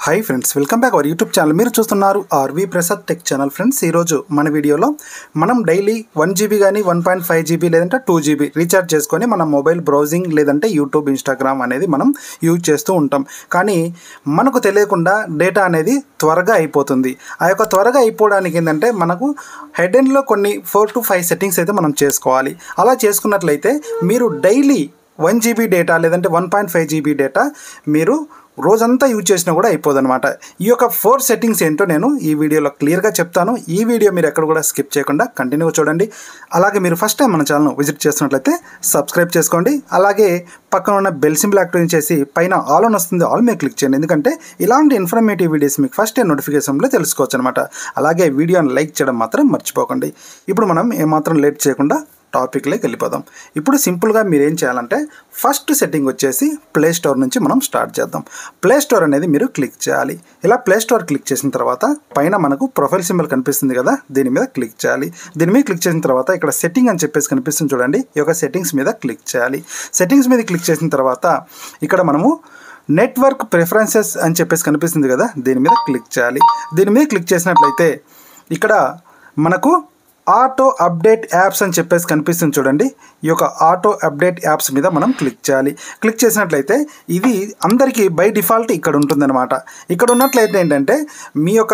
Hi friends, welcome back our YouTube channel. మీరు చూస్తున్నారు R V Prasad tech channel. Friends, ఈరోజు మన వీడియోలో మనం డైలీ 1 GB కానీ 1.5 GB లేదంటే 2 GB రీఛార్జ్ చేసుకొని మన మొబైల్ బ్రౌజింగ్ లేదంటే యూట్యూబ్, ఇన్స్టాగ్రామ్ అనేది మనం యూజ్ చేస్తూ ఉంటాం. కానీ మనకు తెలియకుండా డేటా అనేది త్వరగా అయిపోతుంది. ఆ యొక్క త్వరగా అయిపోవడానికి ఏంటంటే మనకు హెడ్ ఎండ్లో కొన్ని 4 to 5 సెట్టింగ్స్ అయితే మనం చేసుకోవాలి. అలా చేసుకున్నట్లయితే మీరు డైలీ 1 GB డేటా లేదంటే 1.5 GB డేటా మీరు రోజంతా యూజ్ చేసినా కూడా అయిపోదన్నమాట. ఈ యొక్క 4 సెట్టింగ్స్ ఏంటో నేను ఈ వీడియోలో క్లియర్గా చెప్తాను. ఈ వీడియో మీరు ఎక్కడ కూడా స్కిప్ చేయకుండా కంటిన్యూగా చూడండి. అలాగే మీరు ఫస్ట్ టైం మన ఛానల్ విజిట్ చేస్తున్నట్లయితే సబ్స్క్రైబ్ చేసుకోండి. అలాగే పక్కన ఉన్న బెల్ సింబల్ యాక్టివేట్ చేసి పైన ఆల్ అని వస్తుంది, ఆల్ మీద క్లిక్ చేయండి. ఎందుకంటే ఇలాంటి ఇన్ఫర్మేటివ్ వీడియోస్ మీకు ఫస్ట్ నోటిఫికేషన్లో తెలుసుకోవచ్చు అనమాట. అలాగే వీడియోని లైక్ చేయడం మాత్రం మర్చిపోకండి. ఇప్పుడు మనం ఏమాత్రం లేట్ చేయకుండా టాపిక్లోకి వెళ్ళిపోదాం. ఇప్పుడు సింపుల్గా మీరు ఏం చేయాలంటే ఫస్ట్ సెట్టింగ్ వచ్చేసి ప్లే స్టోర్ నుంచి మనం స్టార్ట్ చేద్దాం. ప్లే స్టోర్ అనేది మీరు క్లిక్ చేయాలి. ఇలా ప్లే స్టోర్ క్లిక్ చేసిన తర్వాత పైన మనకు ప్రొఫైల్ సింబల్ కనిపిస్తుంది కదా, దీని మీద క్లిక్ చేయాలి. దీని మీద క్లిక్ చేసిన తర్వాత ఇక్కడ సెట్టింగ్ అని చెప్పేసి కనిపిస్తుంది చూడండి, ఈ యొక్క సెట్టింగ్స్ మీద క్లిక్ చేయాలి. సెట్టింగ్స్ మీద క్లిక్ చేసిన తర్వాత ఇక్కడ మనము నెట్వర్క్ ప్రిఫరెన్సెస్ అని చెప్పేసి కనిపిస్తుంది కదా, దీని మీద క్లిక్ చేయాలి. దీని మీద క్లిక్ చేసినట్లయితే ఇక్కడ మనకు ఆటో అప్డేట్ యాప్స్ అని చెప్పేసి కనిపిస్తుంది చూడండి. ఈ యొక్క ఆటో అప్డేట్ యాప్స్ మీద మనం క్లిక్ చేయాలి. క్లిక్ చేసినట్లయితే ఇది అందరికీ బై డిఫాల్ట్ ఇక్కడ ఉంటుందన్నమాట. ఇక్కడ ఉన్నట్లయితే ఏంటంటే మీ యొక్క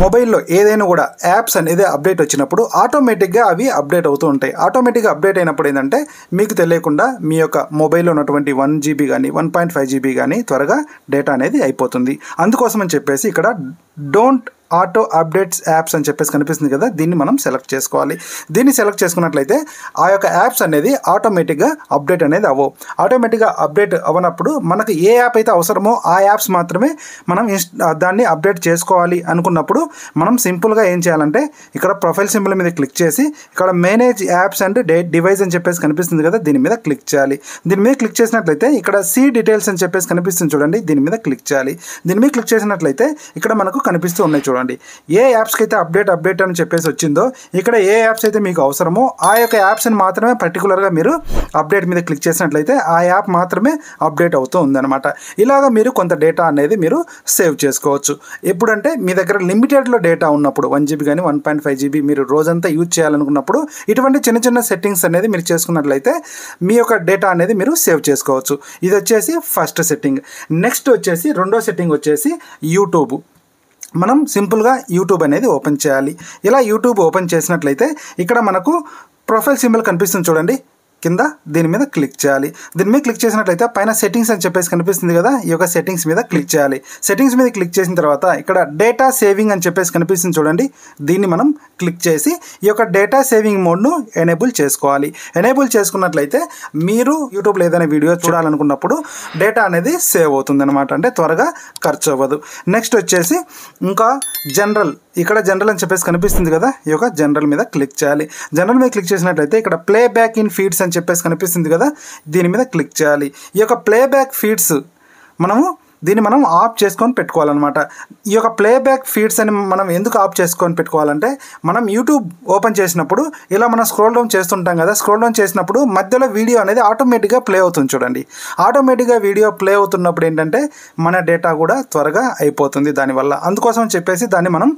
మొబైల్లో ఏదైనా కూడా యాప్స్ అనేది అప్డేట్ వచ్చినప్పుడు ఆటోమేటిక్గా అవి అప్డేట్ అవుతూ ఉంటాయి. ఆటోమేటిక్గా అప్డేట్ అయినప్పుడు ఏంటంటే మీకు తెలియకుండా మీ యొక్క మొబైల్లో ఉన్నటువంటి 1 GB కానీ 1.5 GB కానీ త్వరగా డేటా అనేది అయిపోతుంది. అందుకోసం అని చెప్పేసి ఇక్కడ డోంట్ ఆటో అప్డేట్స్ యాప్స్ అని చెప్పేసి కనిపిస్తుంది కదా, దీన్ని మనం సెలెక్ట్ చేసుకోవాలి. దీన్ని సెలెక్ట్ చేసుకున్నట్లయితే ఆ యొక్క యాప్స్ అనేది ఆటోమేటిక్గా అప్డేట్ అనేది అవ్వవు. ఆటోమేటిక్గా అప్డేట్ అవ్వనప్పుడు మనకు ఏ యాప్ అయితే అవసరమో ఆ యాప్స్ మాత్రమే మనం దాన్ని అప్డేట్ చేసుకోవాలి అనుకున్నప్పుడు మనం సింపుల్గా ఏం చేయాలంటే ఇక్కడ ప్రొఫైల్ సింబల్ మీద క్లిక్ చేసి ఇక్కడ మేనేజ్ యాప్స్ అండ్ డివైస్ అని చెప్పేసి కనిపిస్తుంది కదా, దీని మీద క్లిక్ చేయాలి. దీని మీద క్లిక్ చేసినట్లయితే ఇక్కడ సీ డీటెయిల్స్ అని చెప్పేసి కనిపిస్తుంది చూడండి, దీని మీద క్లిక్ చేయాలి. దీని మీద క్లిక్ చేసినట్లయితే ఇక్కడ మనకు కనిపిస్తూ ఉన్నాయి చూడండి, ఏ యాప్స్కి అయితే అప్డేట్ అని చెప్పేసి వచ్చిందో ఇక్కడ ఏ యాప్స్ అయితే మీకు అవసరమో ఆ యొక్క యాప్స్ని మాత్రమే పర్టికులర్గా మీరు అప్డేట్ మీద క్లిక్ చేసినట్లయితే ఆ యాప్ మాత్రమే అప్డేట్ అవుతూ ఉందన్నమాట. ఇలాగ మీరు కొంత డేటా అనేది మీరు సేవ్ చేసుకోవచ్చు. ఎప్పుడంటే మీ దగ్గర లిమిటెడ్లో డేటా ఉన్నప్పుడు 1 GB కానీ 1.5 GB మీరు రోజంతా యూజ్ చేయాలనుకున్నప్పుడు ఇటువంటి చిన్న చిన్న సెట్టింగ్స్ అనేది మీరు చేసుకున్నట్లయితే మీ యొక్క డేటా అనేది మీరు సేవ్ చేసుకోవచ్చు. ఇది వచ్చేసి ఫస్ట్ సెట్టింగ్. నెక్స్ట్ వచ్చేసి రెండో సెట్టింగ్ వచ్చేసి యూట్యూబ్. మనం సింపుల్గా యూట్యూబ్ అనేది ఓపెన్ చేయాలి. ఇలా యూట్యూబ్ ఓపెన్ చేసినట్లయితే ఇక్కడ మనకు ప్రొఫైల్ సింబల్ కనిపిస్తుంది చూడండి కింద, దీని మీద క్లిక్ చేయాలి. దీని మీద క్లిక్ చేసినట్లయితే పైన సెట్టింగ్స్ అని చెప్పేసి కనిపిస్తుంది కదా, ఈ యొక్క సెట్టింగ్స్ మీద క్లిక్ చేయాలి. సెట్టింగ్స్ మీద క్లిక్ చేసిన తర్వాత ఇక్కడ డేటా సేవింగ్ అని చెప్పేసి కనిపిస్తుంది చూడండి, దీన్ని మనం క్లిక్ చేసి ఈ యొక్క డేటా సేవింగ్ మోడ్ను ఎనేబుల్ చేసుకోవాలి. ఎనేబుల్ చేసుకున్నట్లయితే మీరు యూట్యూబ్లో ఏదైనా వీడియో చూడాలనుకున్నప్పుడు డేటా అనేది సేవ్ అవుతుంది అనమాట, అంటే త్వరగా ఖర్చు అవ్వదు. నెక్స్ట్ వచ్చేసి ఇంకా జనరల్, ఇక్కడ జనరల్ అని చెప్పేసి కనిపిస్తుంది కదా, ఈ యొక్క జనరల్ మీద క్లిక్ చేయాలి. జనరల్ మీద క్లిక్ చేసినట్లయితే ఇక్కడ ప్లే బ్యాక్ ఇన్ ఫీడ్స్ అని చెప్పేసి కనిపిస్తుంది కదా, దీని మీద క్లిక్ చేయాలి. ఈ యొక్క ప్లే బ్యాక్ ఫీడ్స్ దీన్ని మనం ఆఫ్ చేసుకొని పెట్టుకోవాలన్నమాట. ఈ యొక్క ప్లేబ్యాక్ ఫీడ్స్ అని మనం ఎందుకు ఆఫ్ చేసుకొని పెట్టుకోవాలంటే మనం యూట్యూబ్ ఓపెన్ చేసినప్పుడు ఇలా మనం స్క్రోల్ డౌన్ చేస్తుంటాం కదా, స్క్రోల్ డౌన్ చేసినప్పుడు మధ్యలో వీడియో అనేది ఆటోమేటిక్గా ప్లే అవుతుంది చూడండి. ఆటోమేటిక్గా వీడియో ప్లే అవుతున్నప్పుడు ఏంటంటే మన డేటా కూడా త్వరగా అయిపోతుంది దానివల్ల. అందుకోసం చెప్పేసి దాన్ని మనం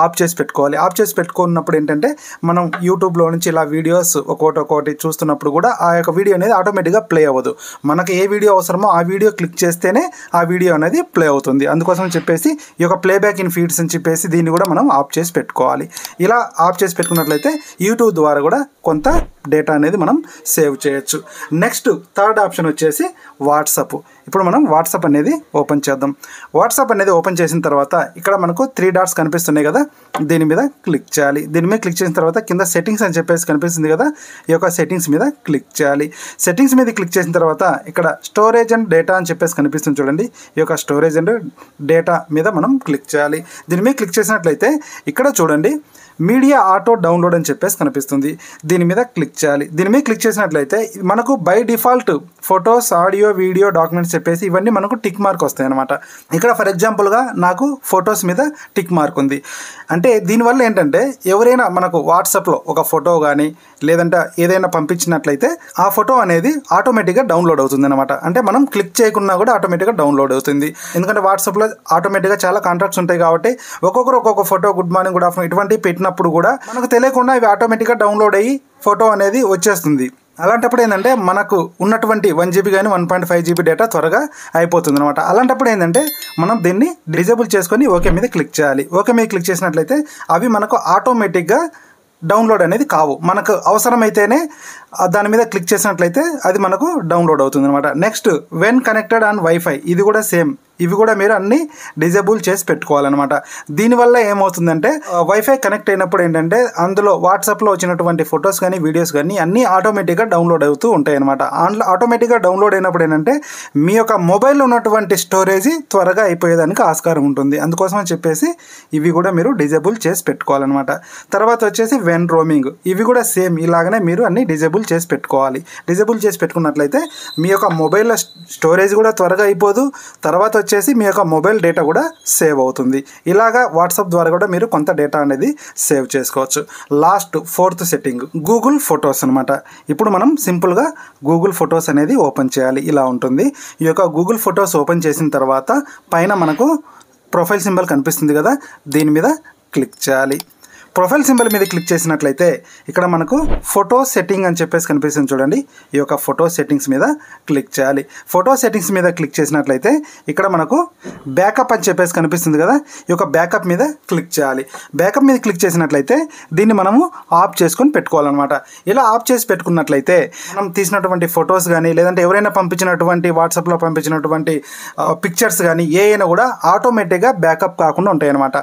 ఆఫ్ చేసి పెట్టుకోవాలి. ఆఫ్ చేసి పెట్టుకున్నప్పుడు ఏంటంటే మనం యూట్యూబ్లో నుంచి ఇలా వీడియోస్ ఒక్కొక్కటి చూస్తున్నప్పుడు కూడా ఆ యొక్క వీడియో అనేది ఆటోమేటిక్గా ప్లే అవ్వదు. మనకు ఏ వీడియో అవసరమో ఆ వీడియో క్లిక్ చేస్తేనే ఆ వీడియో అనేది ప్లే అవుతుంది. అందుకోసం చెప్పేసి ఈ యొక్క ప్లేబ్యాక్ ఇన్ ఫీడ్స్ అని చెప్పేసి దీన్ని కూడా మనం ఆఫ్ చేసి పెట్టుకోవాలి. ఇలా ఆఫ్ చేసి పెట్టుకున్నట్లయితే యూట్యూబ్ ద్వారా కూడా కొంత డేటా అనేది మనం సేవ్ చేయొచ్చు. నెక్స్ట్ థర్డ్ ఆప్షన్ వచ్చేసి వాట్సాప్. ఇప్పుడు మనం వాట్సాప్ అనేది ఓపెన్ చేద్దాం. వాట్సాప్ అనేది ఓపెన్ చేసిన తర్వాత ఇక్కడ మనకు 3 డాట్స్ కనిపిస్తున్నాయి కదా, దీని మీద క్లిక్ చేయాలి. దీని మీద క్లిక్ చేసిన తర్వాత కింద సెట్టింగ్స్ అని చెప్పేసి కనిపిస్తుంది కదా, ఈ యొక్క సెట్టింగ్స్ మీద క్లిక్ చేయాలి. సెట్టింగ్స్ మీద క్లిక్ చేసిన తర్వాత ఇక్కడ స్టోరేజ్ అండ్ డేటా అని చెప్పేసి కనిపిస్తుంది చూడండి, ఈ యొక్క స్టోరేజ్ అండ్ డేటా మీద మనం క్లిక్ చేయాలి. దీని మీద క్లిక్ చేసినట్లయితే ఇక్కడ చూడండి మీడియా ఆటో డౌన్లోడ్ అని చెప్పేసి కనిపిస్తుంది, దీని మీద క్లిక్ చేయాలి. దీని మీద క్లిక్ చేసినట్లయితే మనకు by default photos, audio, video, documents చెప్పేసి ఇవన్నీ మనకు టిక్ మార్క్ వస్తాయి అనమాట. ఇక్కడ ఫర్ ఎగ్జాంపుల్గా నాకు ఫొటోస్ మీద టిక్ మార్క్ ఉంది. అంటే దీనివల్ల ఏంటంటే ఎవరైనా మనకు వాట్సాప్లో ఒక ఫోటో కానీ లేదంటే ఏదైనా పంపించినట్లయితే ఆ ఫోటో అనేది ఆటోమేటిక్గా డౌన్లోడ్ అవుతుంది అనమాట. అంటే మనం క్లిక్ చేయకున్నా కూడా ఆటోమేటిక్గా డౌన్లోడ్ అవుతుంది. ఎందుకంటే వాట్సాప్లో ఆటోమేటిక్గా చాలా కాంటాక్ట్స్ ఉంటాయి కాబట్టి ఒక్కొక్కరు ఒక్కొక్క photo good morning good afternoon ఇటువంటివి పెట్టినప్పుడు కూడా మనకు తెలియకుండా ఇవి ఆటోమేటిక్గా డౌన్లోడ్ అయ్యి ఫోటో అనేది వచ్చేస్తుంది. అలాంటప్పుడు ఏంటంటే మనకు ఉన్నటువంటి 1 GB కానీ 1.5 GB డేటా త్వరగా అయిపోతుంది అనమాట. అలాంటప్పుడు ఏంటంటే మనం దీన్ని డిజేబుల్ చేసుకొని ఓకే మీద క్లిక్ చేయాలి. ఓకే మీద క్లిక్ చేసినట్లయితే అవి మనకు ఆటోమేటిక్గా డౌన్లోడ్ అనేది కావు. మనకు అవసరమైతేనే దాని మీద క్లిక్ చేసినట్లయితే అది మనకు డౌన్లోడ్ అవుతుంది అనమాట. Next when connected on wifi, ఇది కూడా సేమ్. ఇవి కూడా మీరు అన్ని డిజేబుల్ చేసి పెట్టుకోవాలన్నమాట. దీనివల్ల ఏమవుతుందంటే వైఫై కనెక్ట్ అయినప్పుడు ఏంటంటే అందులో వాట్సాప్లో వచ్చినటువంటి ఫొటోస్ కానీ వీడియోస్ కానీ అన్నీ ఆటోమేటిక్గా డౌన్లోడ్ అవుతూ ఉంటాయి అనమాట. ఆటోమేటిక్గా డౌన్లోడ్ అయినప్పుడు ఏంటంటే మీ యొక్క మొబైల్లో ఉన్నటువంటి స్టోరేజ్ త్వరగా అయిపోయేదానికి ఆస్కారం ఉంటుంది. అందుకోసం అని చెప్పేసి ఇవి కూడా మీరు డిజేబుల్ చేసి పెట్టుకోవాలన్నమాట. తర్వాత వచ్చేసి వెన్ రోమింగ్, ఇవి కూడా సేమ్ ఇలాగనే మీరు అన్ని డిజేబుల్ చేసి పెట్టుకోవాలి. డిజేబుల్ చేసి పెట్టుకున్నట్లయితే మీ యొక్క మొబైల్లో స్టోరేజ్ కూడా త్వరగా అయిపోదు. తర్వాత వచ్చేసి మీ యొక్క మొబైల్ డేటా కూడా సేవ్ అవుతుంది. ఇలాగా వాట్సాప్ ద్వారా కూడా మీరు కొంత డేటా అనేది సేవ్ చేసుకోవచ్చు. Last 4th setting Google photos అనమాట. ఇప్పుడు మనం సింపుల్గా గూగుల్ ఫొటోస్ అనేది ఓపెన్ చేయాలి. ఇలా ఉంటుంది. ఈ యొక్క గూగుల్ ఫొటోస్ ఓపెన్ చేసిన తర్వాత పైన మనకు ప్రొఫైల్ సింబల్ కనిపిస్తుంది కదా, దీని మీద క్లిక్ చేయాలి. ప్రొఫైల్ సింబల్ మీద క్లిక్ చేసినట్లయితే ఇక్కడ మనకు ఫోటో సెట్టింగ్ అని చెప్పేసి కనిపిస్తుంది చూడండి. ఈ యొక్క ఫోటో సెట్టింగ్స్ మీద క్లిక్ చేయాలి. ఫోటో సెట్టింగ్స్ మీద క్లిక్ చేసినట్లయితే ఇక్కడ మనకు బ్యాకప్ అని చెప్పేసి కనిపిస్తుంది కదా, ఈ యొక్క బ్యాకప్ మీద క్లిక్ చేయాలి. బ్యాకప్ మీద క్లిక్ చేసినట్లయితే దీన్ని మనము ఆఫ్ చేసుకొని పెట్టుకోవాలన్నమాట. ఇలా ఆఫ్ చేసి పెట్టుకున్నట్లయితే మనం తీసినటువంటి ఫొటోస్ కానీ లేదంటే ఎవరైనా పంపించినటువంటి వాట్సాప్లో పంపించినటువంటి పిక్చర్స్ కానీ ఏమైనా కూడా ఆటోమేటిక్గా బ్యాకప్ కాకుండా ఉంటాయి అన్నమాట.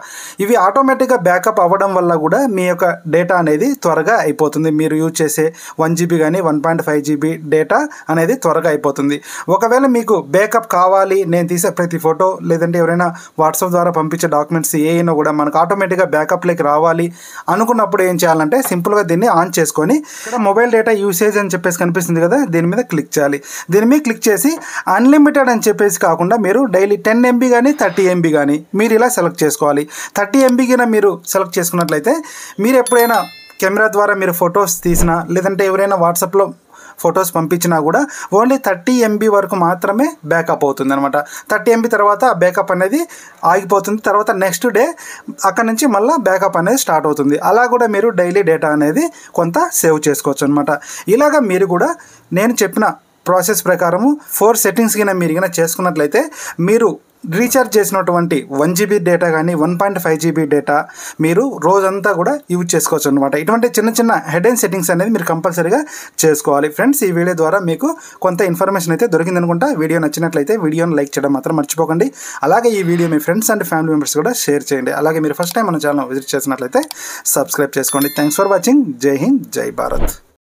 ఇవి ఆటోమేటిక్గా బ్యాకప్ అవ్వడం వల్ల కూడా మీ యొక్క డేటా అనేది త్వరగా అయిపోతుంది. మీరు యూజ్ చేసే 1 GB కానీ 1.5 GB డేటా అనేది త్వరగా అయిపోతుంది. ఒకవేళ మీకు బ్యాకప్ కావాలి, నేను తీసే ప్రతి ఫోటో లేదంటే ఎవరైనా వాట్సాప్ ద్వారా పంపించే డాక్యుమెంట్స్ ఏమైనా కూడా మనకు ఆటోమేటిక్గా బ్యాకప్లోకి రావాలి అనుకున్నప్పుడు ఏం చేయాలంటే సింపుల్గా దీన్ని ఆన్ చేసుకొని ఇక్కడ మొబైల్ డేటా యూసేజ్ అని చెప్పేసి కనిపిస్తుంది కదా, దీని మీద క్లిక్ చేయాలి. దీని మీద క్లిక్ చేసి అన్లిమిటెడ్ అని చెప్పేసి కాకుండా మీరు డైలీ 10 MB కానీ 30 MB కానీ మీరు ఇలా సెలెక్ట్ చేసుకోవాలి. 30 MB కింద మీరు సెలెక్ట్ చేసుకున్నట్లయితే మీరు ఎప్పుడైనా కెమెరా ద్వారా మీరు ఫొటోస్ తీసినా లేదంటే ఎవరైనా వాట్సాప్లో ఫొటోస్ పంపించినా కూడా ఓన్లీ 30 MB వరకు మాత్రమే బ్యాకప్ అవుతుంది అనమాట. 30 MB తర్వాత ఆ బ్యాకప్ అనేది ఆగిపోతుంది. తర్వాత నెక్స్ట్ డే అక్కడ నుంచి మళ్ళీ బ్యాకప్ అనేది స్టార్ట్ అవుతుంది. అలా కూడా మీరు డైలీ డేటా అనేది కొంత సేవ్ చేసుకోవచ్చు అనమాట. ఇలాగా మీరు కూడా నేను చెప్పిన ప్రాసెస్ ప్రకారము 4 సెట్టింగ్స్ కింద మీరు కింద చేసుకున్నట్లయితే మీరు రీఛార్జ్ చేసినటువంటి 1 GB డేటా కానీ 1.5 GB డేటా మీరు రోజంతా కూడా యూజ్ చేసుకోవచ్చు అనమాట. ఇటువంటి చిన్న చిన్న హెడ్ అండ్ సెట్టింగ్స్ అనేది మీరు కంపల్సరీగా చేసుకోవాలి. ఫ్రెండ్స్, ఈ వీడియో ద్వారా మీకు కొంత ఇన్ఫర్మేషన్ అయితే దొరికింది అనుకుంటా. వీడియో నచ్చినట్లయితే వీడియోని లైక్ చేయడం మాత్రం మర్చిపోకండి. అలాగే ఈ video me friends and family members కూడా షేర్ చేయండి. అలాగే మీరు ఫస్ట్ టైం మన ఛానల్ విజిట్ చేసినట్లయితే సబ్స్క్రైబ్ చేసుకోండి. Thanks for watching. జై హింద్, జై భారత్.